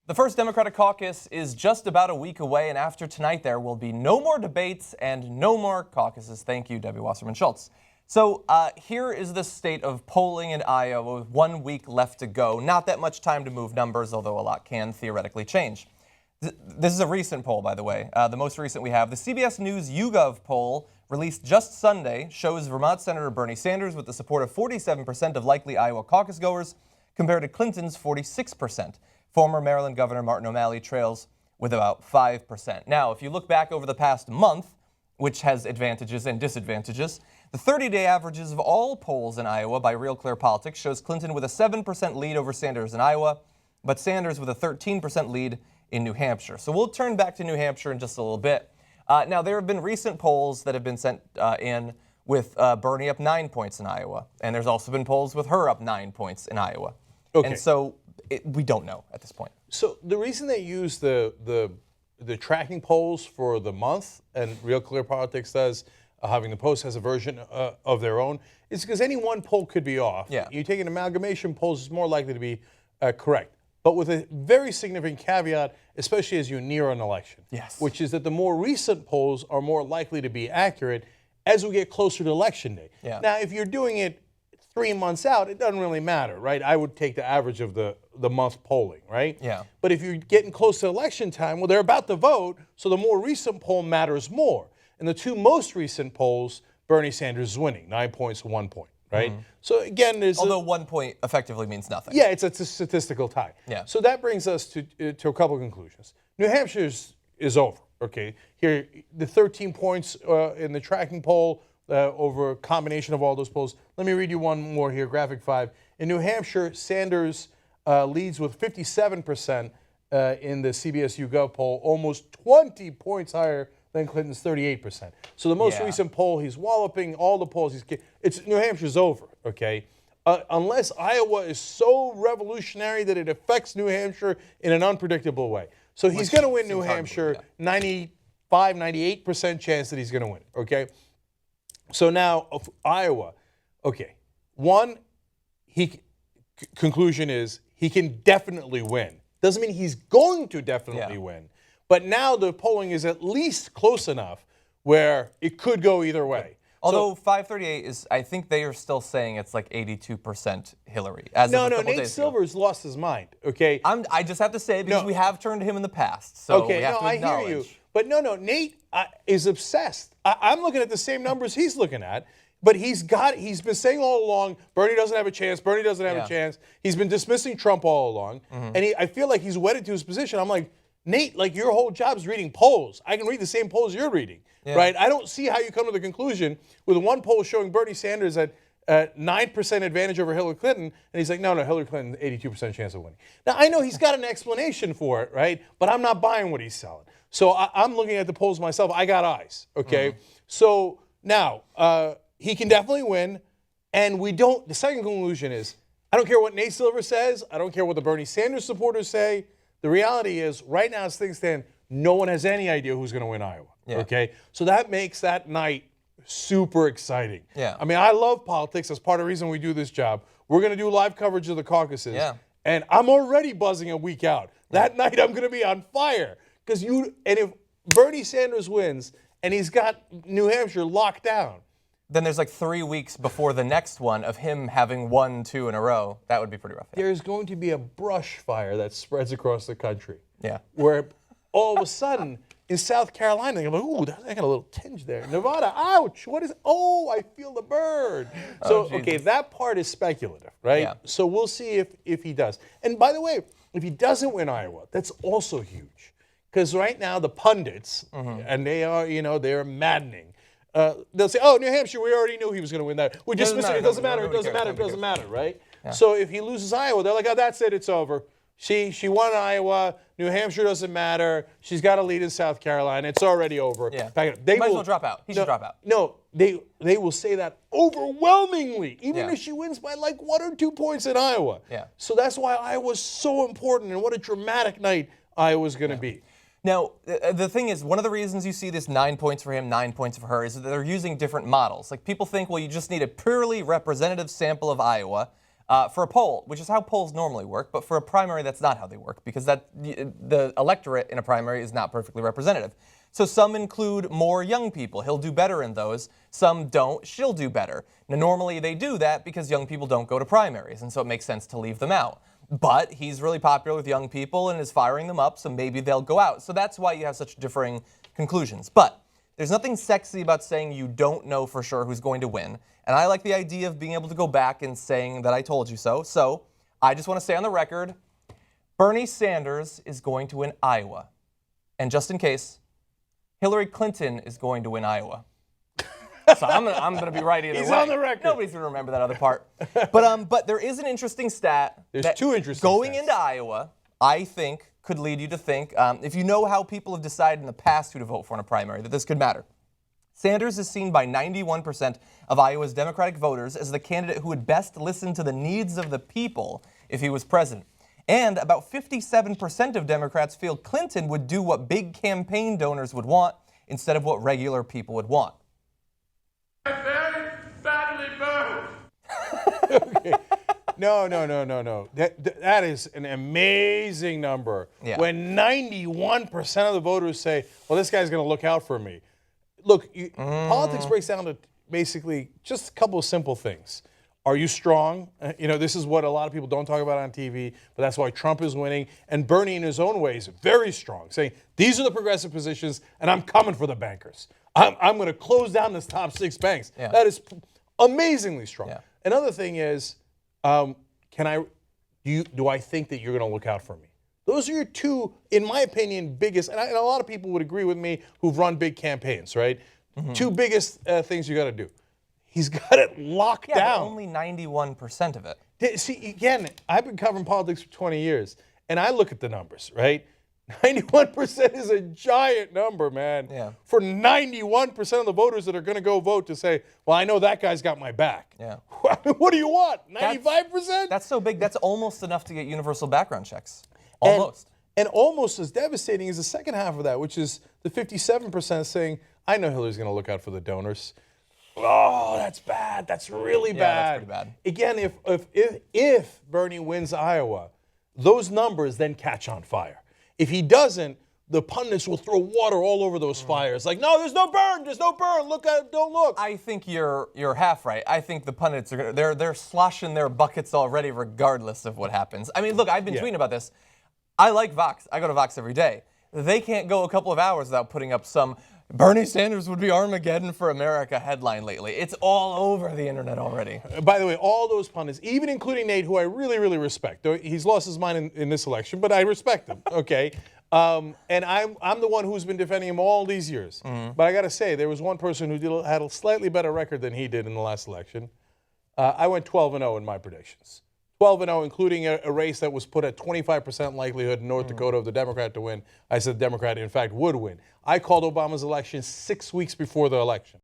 The first Democratic caucus is just about a week away, and after tonight there will be no more debates and no more caucuses. Thank you, Debbie Wasserman Schultz. So here is the state of polling in Iowa with 1 week left to go. Not that much time to move numbers, although a lot can theoretically change. This is a recent poll, by the way, the most recent we have. The CBS News YouGov poll released just Sunday shows Vermont Senator Bernie Sanders with the support of 47% of likely Iowa caucus goers compared to Clinton's 46%. Former Maryland Governor Martin O'Malley trails with about 5%. Now, if you look back over the past month, which has advantages and disadvantages, the 30-day averages of all polls in Iowa by Real Clear Politics shows Clinton with a 7% lead over Sanders in Iowa, but Sanders with a 13% lead in New Hampshire. So we'll turn back to New Hampshire in just a little bit. Now, there have been recent polls that have been sent in with Bernie up 9 points in Iowa, and there's also been polls with her up 9 points in Iowa. Okay. And so we don't know at this point. So the reason they use the tracking polls for the month, and Real Clear Politics does, Huffington Post has a version of their own, is because any one poll could be off. Yeah. You take an amalgamation polls, it's more likely to be correct. But with a very significant caveat, especially as you near an election. Yes. Which is that the more recent polls are more likely to be accurate as we get closer to election day. Yeah. Now, if you're doing it 3 months out, it doesn't really matter, right? I would take the average of the month polling, right? Yeah. But if you're getting close to election time, well, they're about to vote, so the more recent poll matters more. And the two most recent polls, Bernie Sanders is winning, 9 points to 1 point, right? Mm-hmm. So again, there's Although 1 point effectively means nothing. yeah, it's a statistical tie. Yeah. So that brings us to a couple of conclusions. New Hampshire is over. Okay. Here, the 13 points in the tracking poll over a combination of all those polls. Let me read you one more here. Graphic 5. In New Hampshire, Sanders leads with 57% in the CBS YouGov poll, almost 20 points higher than Clinton's 38%. So the most recent poll, he's walloping all the polls. New Hampshire's over. Okay. Unless Iowa is so revolutionary that it affects New Hampshire in an unpredictable way. So he's going to win New Hampshire, 95, 98% chance that he's going to win. Okay. So now, of Iowa, okay. One, conclusion is he can definitely win. Doesn't mean he's going to definitely win. But now the polling is at least close enough where it could go either way. Although 538 is, I think they are still saying it's like 82% Hillary. No, Nate Silver's lost his mind, okay? I just have to say, because we have turned to him in the past. So okay, we have to I acknowledge. hear you. But no, Nate is obsessed. I'm looking at the same numbers he's looking at. But he's been saying all along, Bernie doesn't have a chance, Bernie doesn't have a chance. He's been dismissing Trump all along. And I feel like he's wedded to his position. I'm like, Nate, like your whole job is reading polls. I can read the same polls you're reading, right? I don't see how you come to the conclusion with one poll showing Bernie Sanders at 9% advantage over Hillary Clinton, and he's like, no, Hillary Clinton, 82% chance of winning. Now, I know he's got an explanation for it, right? But I'm not buying what he's selling. So I'm looking at the polls myself. I got eyes, okay? So now, he can definitely win, and the second conclusion is, I don't care what Nate Silver says, I don't care what the Bernie Sanders supporters say. The reality is, right now as things stand, no one has any idea who's going to win Iowa, okay? So that makes that night super exciting. Yeah. I mean, I love politics. That's part of the reason we do this job. We're going to do live coverage of the caucuses, and I'm already buzzing a week out. That night I'm going to be on fire, and if Bernie Sanders wins, and he's got New Hampshire locked down, then there's like 3 weeks before the next one of him having 1, 2 in a row. That would be pretty rough. There's going to be a brush fire that spreads across the country. Yeah. Where all of a sudden, in South Carolina, they're like, ooh, I got a little tinge there. Nevada, ouch, what is it? Oh, I feel the burn. So, okay, that part is speculative, right? Yeah. So we'll see if he does. And by the way, if he doesn't win Iowa, that's also huge. Because right now, the pundits, and they are, they're maddening. They'll say, oh, New Hampshire, we already knew he was going to win that. We dismissed it. It doesn't matter, right? Yeah. So if he loses Iowa, they're like, oh, that's it, it's over. She won Iowa. New Hampshire doesn't matter. She's got a lead in South Carolina. It's already over. Yeah. They might as well drop out. He should drop out. No, they will say that overwhelmingly, even if she wins by like 1 or 2 points in Iowa. Yeah. So that's why Iowa's so important, and what a dramatic night Iowa's going to be. Now, the thing is, one of the reasons you see this 9 points for him, 9 points for her, is that they're using different models. Like, people think, well, you just need a purely representative sample of Iowa, for a poll, which is how polls normally work, but for a primary, that's not how they work because the electorate in a primary is not perfectly representative. So some include more young people. He'll do better in those. Some don't. She'll do better. Now, normally they do that because young people don't go to primaries, and so it makes sense to leave them out. But he's really popular with young people and is firing them up, so maybe they'll go out. So that's why you have such differing conclusions. But there's nothing sexy about saying you don't know for sure who's going to win. And I like the idea of being able to go back and saying that I told you so. So I just want to say on the record, Bernie Sanders is going to win Iowa. And just in case, Hillary Clinton is going to win Iowa. So I'm gonna be right either way. He's on the record. Nobody's gonna remember that other part. But there is an interesting stat. There's two interesting going stats. into Iowa, I think could lead you to think, if you know how people have decided in the past who to vote for in a primary, that this could matter. Sanders is seen by 91% of Iowa's Democratic voters as the candidate who would best listen to the needs of the people if he was president. And about 57% of Democrats feel Clinton would do what big campaign donors would want instead of what regular people would want. Very badly burned. Okay. No. That is an amazing number. Yeah. When 91% of the voters say, well, this guy's going to look out for me. Look, politics breaks down to basically just a couple of simple things. Are you strong? This is what a lot of people don't talk about on TV, but that's why Trump is winning. And Bernie, in his own way, is very strong, saying, these are the progressive positions, and I'm coming for the bankers. I'm going to close down this top 6 banks. Yeah. That is amazingly strong. Yeah. Another thing is, do I think that you're going to look out for me? Those are your two, in my opinion, biggest, and a lot of people would agree with me who've run big campaigns, right? Mm-hmm. Two biggest things you got to do. He's got it locked down. Yeah, but only 91% of it. See, again, I've been covering politics for 20 years, and I look at the numbers, right? 91% is a giant number, man. Yeah. For 91% of the voters that are going to go vote to say, well, I know that guy's got my back. Yeah. What do you want? 95%? That's so big. That's almost enough to get universal background checks. Almost. And almost as devastating is the second half of that, which is the 57% saying, I know Hillary's going to look out for the donors. Oh, that's bad. That's really bad. That's pretty bad. Again, if Bernie wins Iowa, those numbers then catch on fire. If he doesn't, the pundits will throw water all over those fires. Like, no, there's no burn. There's no burn. Look at it. Don't look. I think you're half right. I think the pundits are they're sloshing their buckets already, regardless of what happens. I mean, look, I've been tweeting about this. I like Vox. I go to Vox every day. They can't go a couple of hours without putting up some Bernie Sanders would be Armageddon for America headline lately. It's all over the internet already. By the way, all those pundits, even including Nate, who I really, really respect. Though he's lost his mind in this election, but I respect him, okay? And I'm the one who's been defending him all these years. Mm-hmm. But I got to say, there was one person who had a slightly better record than he did in the last election. I went 12-0 in my predictions. 12-0, including a race that was put at 25% likelihood in North Dakota of the Democrat to win. I said the Democrat, in fact, would win. I called Obama's election 6 weeks before the election.